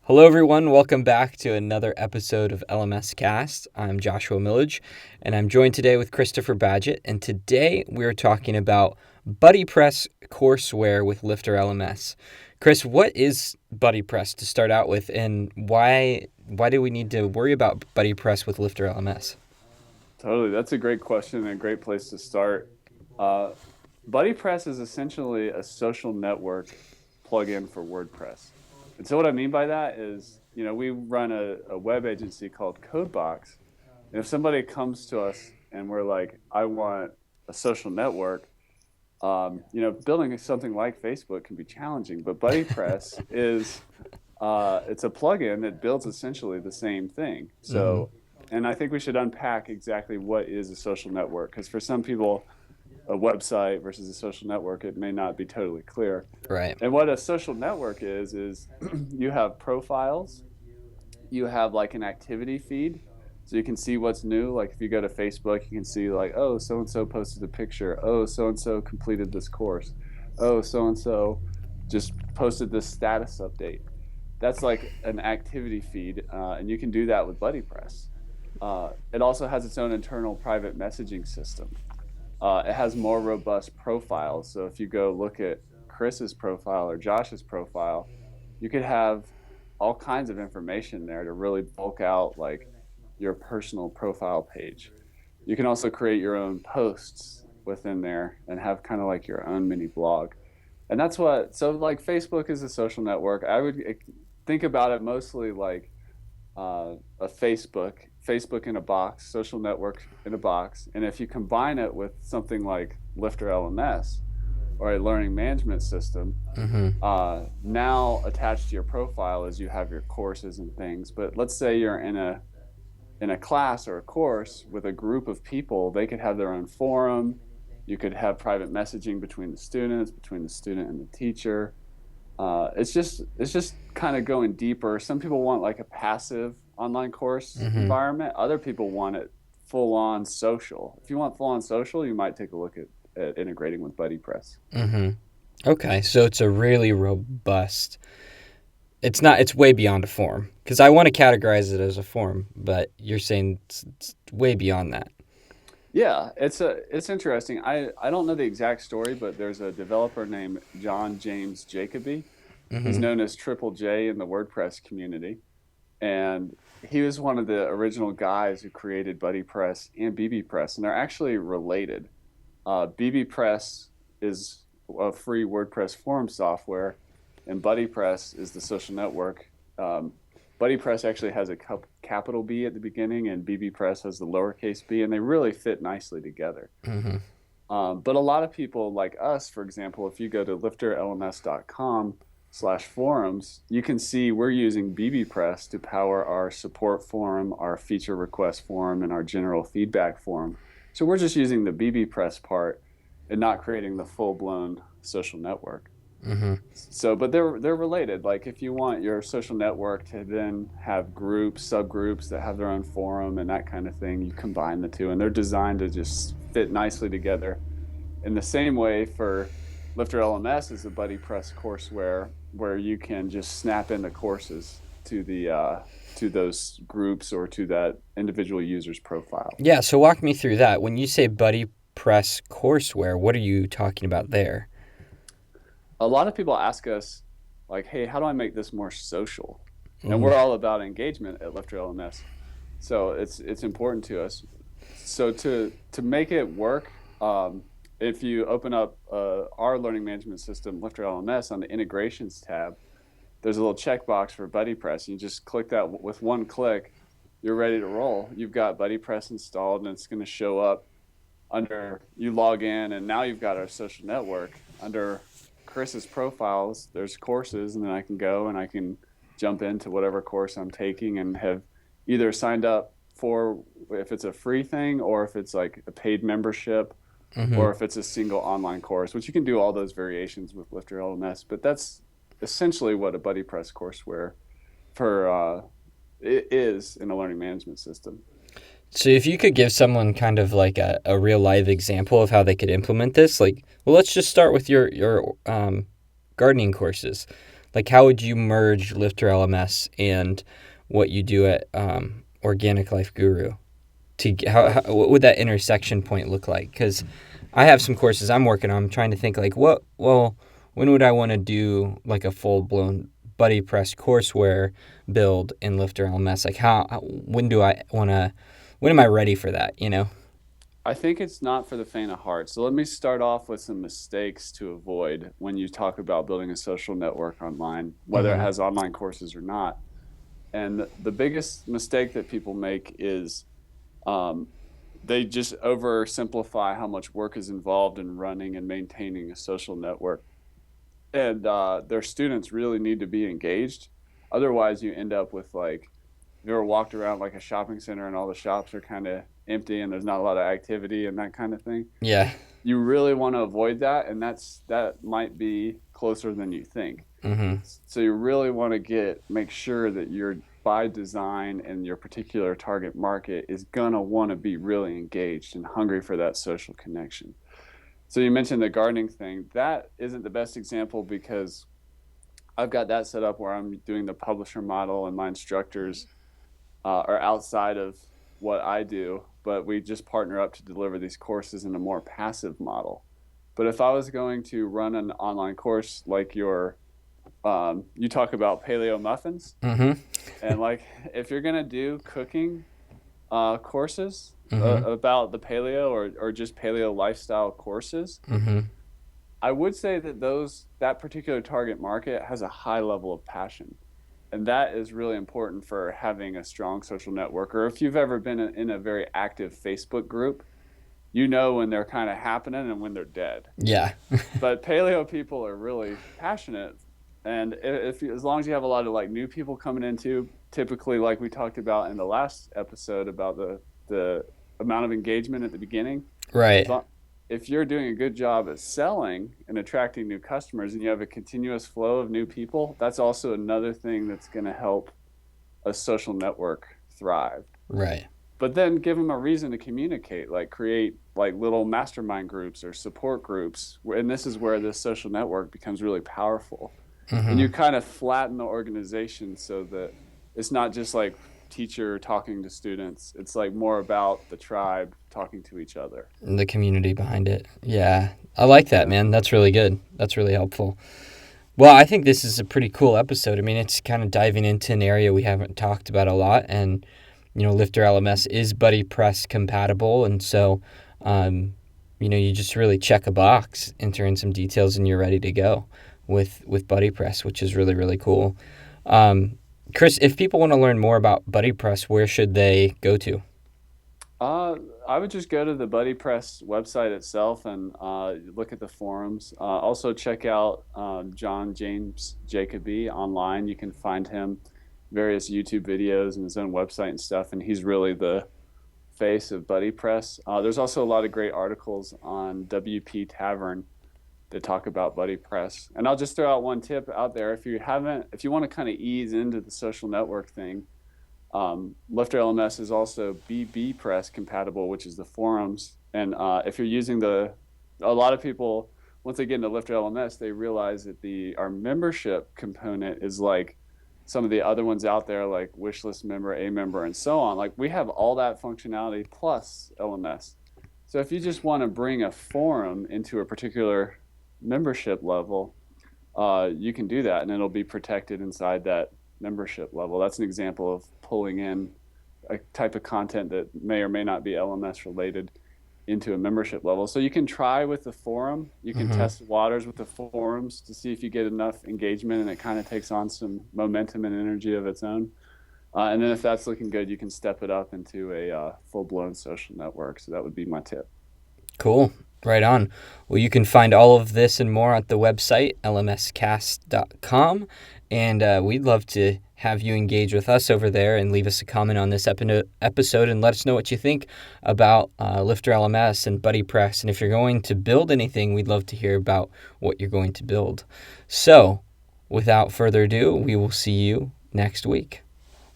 Hello, everyone. Welcome back to another episode of LMScast. I'm Joshua Millage, and I'm joined today with Christopher Badgett. And today we're talking about BuddyPress Courseware with LifterLMS. Chris, what is BuddyPress to start out with, and why do we need to worry about BuddyPress with LifterLMS? Totally. That's a great question and a great place to start. Uh, BuddyPress is essentially a social network plugin for WordPress. And so what I mean by that is, we run a web agency called Codebox. And if somebody comes to us and we're like, I want a social network, building something like Facebook can be challenging, but BuddyPress is, it's a plugin that builds essentially the same thing. So, and I think we should unpack exactly what is a social network, because for some people, a website versus a social network, it may not be totally clear. Right. And what a social network is you have profiles, you have like an activity feed, so you can see what's new. Like if you go to Facebook, you can see like, oh, so-and-so posted a picture. Oh, so-and-so completed this course. Oh, so-and-so just posted this status update. That's like an activity feed, and you can do that with BuddyPress. It also has its own internal private messaging system. It has more robust profiles. So if you go look at Chris's profile or Josh's profile, you could have all kinds of information there to really bulk out like your personal profile page. You can also create your own posts within there and have kind of like your own mini blog. And so like Facebook is a social network. I would think about it mostly like a Facebook in a box, social network in a box. And if you combine it with something like LifterLMS or a learning management system, now attached to your profile is you have your courses and things. But let's say you're in a class or a course with a group of people. They could have their own forum. You could have private messaging between the student and the teacher. It's just kind of going deeper. Some people want like a passive online course environment. Other people want it full on social. If you want full on social, you might take a look at integrating with BuddyPress. Okay, so it's a really robust. It's way beyond a form, because I want to categorize it as a form, but you're saying it's way beyond that. Yeah, it's interesting. I don't know the exact story, but there's a developer named John James Jacoby. He's known as Triple J in the WordPress community. And he was one of the original guys who created BuddyPress and BBPress, and they're actually related. BBPress is a free WordPress forum software, and BuddyPress is the social network. BuddyPress actually has a capital B at the beginning, and BBPress has the lowercase b, and they really fit nicely together. But a lot of people like us, for example, if you go to LifterLMS.com/forums, you can see we're using BBPress to power our support forum, our feature request forum, and our general feedback forum. So we're just using the BBPress part and not creating the full-blown social network. So, but they're related. Like if you want your social network to then have groups, subgroups that have their own forum and that kind of thing, you combine the two, and they're designed to just fit nicely together. In the same way, for LifterLMS is a BuddyPress courseware where you can just snap in the courses to those groups or to that individual user's profile. Yeah, so walk me through that. When you say BuddyPress Courseware, what are you talking about there? A lot of people ask us, like, hey, how do I make this more social? And we're all about engagement at LifterLMS. So it's important to us. So to make it work, if you open up our learning management system, LifterLMS, on the integrations tab, there's a little checkbox for BuddyPress. You just click that. With one click, you're ready to roll. You've got BuddyPress installed, and it's going to show up under, you log in, and now you've got our social network. Under Chris's profiles, there's courses, and then I can go and I can jump into whatever course I'm taking and have either signed up for, if it's a free thing or if it's like a paid membership, or if it's a single online course, which you can do all those variations with LifterLMS. But that's essentially what a BuddyPress courseware it is in a learning management system. So if you could give someone kind of like a real live example of how they could implement this, like, well, let's just start with your gardening courses. like how would you merge Lifter LMS and what you do at Organic Life Guru? What would that intersection point look like? Because I have some courses I'm working on. I'm trying to think like when would I want to do like a full blown BuddyPress courseware build in Lifter LMS? Like when do I want to? When am I ready for that? I think it's not for the faint of heart. So let me start off with some mistakes to avoid when you talk about building a social network online, whether it has online courses or not. And the biggest mistake that people make is they just oversimplify how much work is involved in running and maintaining a social network. And their students really need to be engaged. Otherwise, you end up with like, you ever walked around like a shopping center and all the shops are kind of empty and there's not a lot of activity and that kind of thing. Yeah. You really want to avoid that, and that might be closer than you think. So you really want to make sure that you're by design and your particular target market is gonna want to be really engaged and hungry for that social connection. So you mentioned the gardening thing. That isn't the best example because I've got that set up where I'm doing the publisher model and my instructors are outside of what I do, but we just partner up to deliver these courses in a more passive model. But if I was going to run an online course like you talk about paleo muffins, and like if you're gonna do cooking courses about the paleo or just paleo lifestyle courses, I would say that that particular target market has a high level of passion. And that is really important for having a strong social network. Or if you've ever been in a very active Facebook group, you know when they're kind of happening and when they're dead. Yeah. But paleo people are really passionate. And as long as you have a lot of like new people coming into, typically like we talked about in the last episode about the amount of engagement at the beginning. Right. If you're doing a good job at selling and attracting new customers and you have a continuous flow of new people, that's also another thing that's going to help a social network thrive. Right. But then give them a reason to communicate, like create like little mastermind groups or support groups. And this is where this social network becomes really powerful. And you kind of flatten the organization so that it's not just like teacher talking to students. It's like more about the tribe talking to each other. And the community behind it. Yeah. I like that, man. That's really good. That's really helpful. Well, I think this is a pretty cool episode. I mean, it's kind of diving into an area we haven't talked about a lot. And, Lifter LMS is BuddyPress compatible. And so, you just really check a box, enter in some details, and you're ready to go with BuddyPress, which is really, really cool. Chris, if people want to learn more about BuddyPress, where should they go to? I would just go to the BuddyPress website itself and look at the forums. Also check out John James Jacoby online. You can find him various YouTube videos and his own website and stuff, and he's really the face of BuddyPress. There's also a lot of great articles on WP Tavern that talk about BuddyPress. And I'll just throw out one tip out there. If you want to kind of ease into the social network thing, LifterLMS is also BBPress compatible, which is the forums. And if you're using a lot of people, once they get into LifterLMS, they realize that our membership component is like some of the other ones out there, like wishlist member, a member, and so on. Like we have all that functionality plus LMS. So if you just want to bring a forum into a particular membership level, you can do that, and it'll be protected inside that membership level. That's an example of pulling in a type of content that may or may not be LMS related into a membership level. So you can try with the forum. You can test waters with the forums to see if you get enough engagement and it kind of takes on some momentum and energy of its own. And then if that's looking good, you can step it up into a full-blown social network. So that would be my tip. Cool. Right on. Well, you can find all of this and more at the website, LMScast.com. And we'd love to have you engage with us over there and leave us a comment on this episode and let us know what you think about Lifter LMS and BuddyPress. And if you're going to build anything, we'd love to hear about what you're going to build. So, without further ado, we will see you next week.